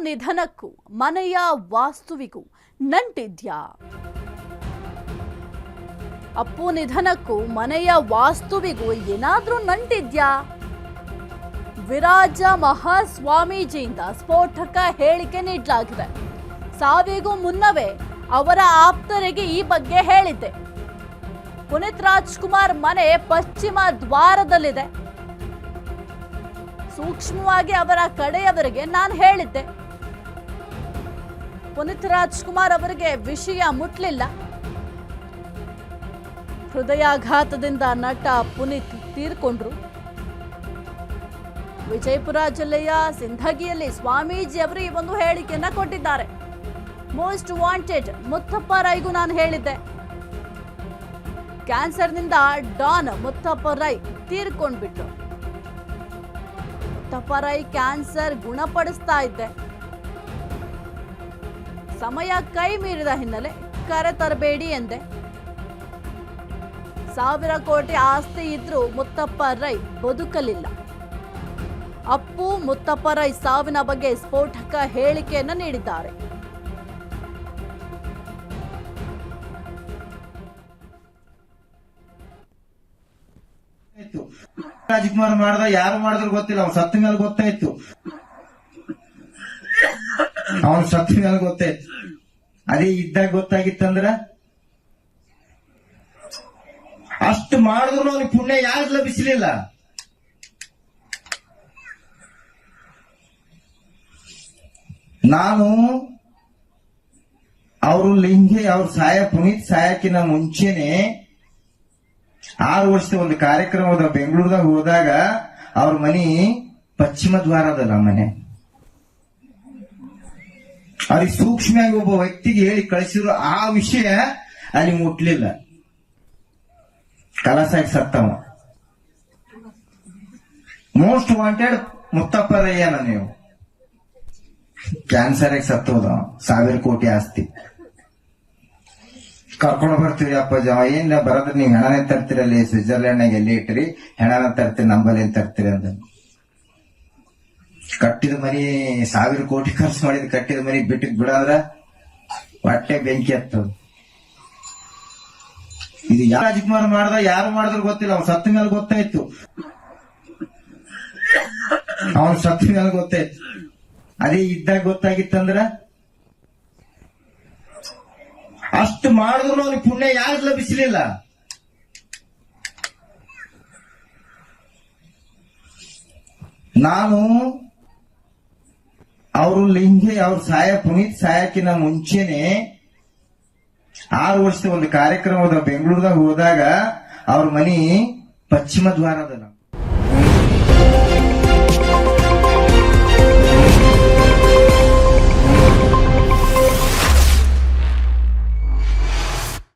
ನಿಧನಕ್ಕೂ ಮನೆಯ ವಾಸ್ತುವಿಗೂ ನಂಟಿದ್ಯಾ? ಅಪ್ಪು ನಿಧನಕ್ಕೂ ಮನೆಯ ವಾಸ್ತುವಿಗೂ ಏನಾದ್ರೂ ನಂಟಿದ್ಯಾ? ವಿರಾಜ ಮಹಾಸ್ವಾಮೀಜಿಯಿಂದ ಸ್ಫೋಟಕ ಹೇಳಿಕೆ ನೀಡಲಾಗಿದೆ. ಸಾವಿಗೂ ಮುನ್ನವೇ ಅವರ ಆಪ್ತರಿಗೆ ಈ ಬಗ್ಗೆ ಹೇಳಿದ್ದೆ. ಪುನೀತ್ ರಾಜ್ಕುಮಾರ್ ಮನೆ ಪಶ್ಚಿಮ ದ್ವಾರದಲ್ಲಿದೆ. ಸೂಕ್ಷ್ಮವಾಗಿ ಅವರ ಕಡೆಯವರಿಗೆ ನಾನು ಹೇಳಿದ್ದೆ. ಪುನೀತ್ ರಾಜ್ಕುಮಾರ್ ಅವರಿಗೆ ವಿಷಯ ಮುಟ್ಲಿಲ್ಲ. ಹೃದಯಾಘಾತದಿಂದ ನಟ ಪುನೀತ್ ತೀರ್ಕೊಂಡ್ರು. ವಿಜಯಪುರ ಜಿಲ್ಲೆಯ ಸಿಂಧಗಿಯಲ್ಲಿ ಸ್ವಾಮೀಜಿ ಅವರು ಈ ಒಂದು ಹೇಳಿಕೆಯನ್ನ ಕೊಟ್ಟಿದ್ದಾರೆ. ಮೋಸ್ಟ್ ವಾಂಟೆಡ್ ಮುತ್ತಪ್ಪ ರೈಗೂ ನಾನು ಹೇಳಿದ್ದೆ. ಕ್ಯಾನ್ಸರ್ನಿಂದ ಡಾನ್ ಮುತ್ತಪ್ಪ ರೈ ತೀರ್ಕೊಂಡ್ಬಿಟ್ರು. ಮುತ್ತಪ್ಪ ರೈ ಕ್ಯಾನ್ಸರ್ ಗುಣಪಡಿಸ್ತಾ ಇದ್ದೆ. ಸಮಯ ಕೈ ಮೀರಿದ ಹಿನ್ನೆಲೆ ಕರೆ ತರಬೇಡಿ ಎಂದೆ. 1000 ಕೋಟಿ ಆಸ್ತಿ ಇದ್ರೂ ಮುತ್ತಪ್ಪ ರೈ ಬದುಕಲಿಲ್ಲ. ಅಪ್ಪು ಮುತ್ತಪ್ಪ ರೈ ಸಾವಿನ ಬಗ್ಗೆ ಸ್ಫೋಟಕ ಹೇಳಿಕೆಯನ್ನು ನೀಡಿದ್ದಾರೆ. ರಾಜ್ಕುಮಾರ್ ಮಾಡ್ದ, ಯಾರು ಮಾಡಿದ್ರು ಗೊತ್ತಿಲ್ಲ. ಅವ್ನು ಸತ್ತ ಮೇಲೆ ಗೊತ್ತಾಯ್ತು. ಅವನು ಸತ್ತ ಮೇಲೆ ಗೊತ್ತಾಯ್ತು. ಅದೇ ಇದ್ದಾಗ ಗೊತ್ತಾಗಿತ್ತಂದ್ರ ಅಷ್ಟು ಮಾಡಿದ್ರು ಅವನಿಗೆ ಪುಣ್ಯ ಯಾರು ಲಭಿಸಲಿಲ್ಲ. ನಾನು ಅವರು ಲಿಂಗಿ ಅವ್ರ ಪುನೀತ್ ಸಾಯಕ್ಕಿನ ಮುಂಚೆನೆ 6 ವರ್ಷದ ಒಂದು ಕಾರ್ಯಕ್ರಮದ ಬೆಂಗಳೂರದಾಗ ಹೋದಾಗ ಅವ್ರ ಮನಿ ಪಶ್ಚಿಮ ದ್ವಾರದಲ್ಲ ಮನೆ. ಅವ್ರಿಗೆ ಸೂಕ್ಷ್ಮವಾಗಿ ಒಬ್ಬ ವ್ಯಕ್ತಿಗೆ ಹೇಳಿ ಕಳಿಸಿದ್ರು. ಆ ವಿಷಯ ಅಲ್ಲಿ ಮುಟ್ಲಿಲ್ಲ. ಕಲಸಾಗಿ ಸತ್ತವ. ಮೋಸ್ಟ್ ವಾಂಟೆಡ್ ಮುತ್ತಪ್ಪ ರಯ್ಯನ ನೀವು ಕ್ಯಾನ್ಸರ್ ಆಗಿ ಸತ್ತೋದ. 1000 ಕೋಟಿ ಆಸ್ತಿ ಕರ್ಕೊಂಡು ಬರ್ತೀವಿ. ಅಪ್ಪಾಜಿ ಏನ್ ಬರೋದ್ರ ನೀವ್ ಹೆಣನೇ ತರ್ತೀರಲ್ಲಿ, ಸ್ವಿಟ್ಜರ್ಲೆಂಡ್ನಾಗ ಎಲ್ಲಿ ಇಟ್ರಿ ಹೆಣನ ತರ್ತೀರಿ, ನಂಬಲ್ಲಿ ಏನ್ ತರ್ತೀರಿ ಅಂತ. ಕಟ್ಟಿದ ಮನಿ 1000 ಕೋಟಿ ಖರ್ಚು ಮಾಡಿದ್ ಕಟ್ಟಿದ ಮನಿ ಬಿಟ್ಟಿದ್ ಬಿಡಾದ್ರ ಹೊಟ್ಟೆ ಬೆಂಕಿ ಹತ್ತದ. ಇದು ರಾಜ್ಕುಮಾರ್ ಮಾಡ್ದ, ಯಾರು ಮಾಡಿದ್ರು ಗೊತ್ತಿಲ್ಲ. ಅವ್ನು ಸತ್ತ ಮೇಲೆ ಗೊತ್ತಾಯ್ತು. ಅವನು ಸತ್ತ ಮೇಲೆ ಗೊತ್ತಾಯ್ತು. ಅದೇ ಇದ್ದಾಗ ಗೊತ್ತಾಗಿತ್ತಂದ್ರ ಅಷ್ಟು ಮಾಡಿದ್ರು ಅವನಿಗೆ ಪುಣ್ಯ ಯಾರು ಲಭಿಸಲಿಲ್ಲ. ನಾನು ಅವರು ಲಿಂಗಿ ಅವ್ರ ಪುನೀತ್ ಸಾಯಕ್ಕಿನ ಮುಂಚೆನೆ 6 ವರ್ಷದ ಒಂದು ಕಾರ್ಯಕ್ರಮದ ಬೆಂಗಳೂರದಾಗ ಹೋದಾಗ ಅವ್ರ ಮನಿ ಪಶ್ಚಿಮ ದ್ವಾರದಲ್ಲ.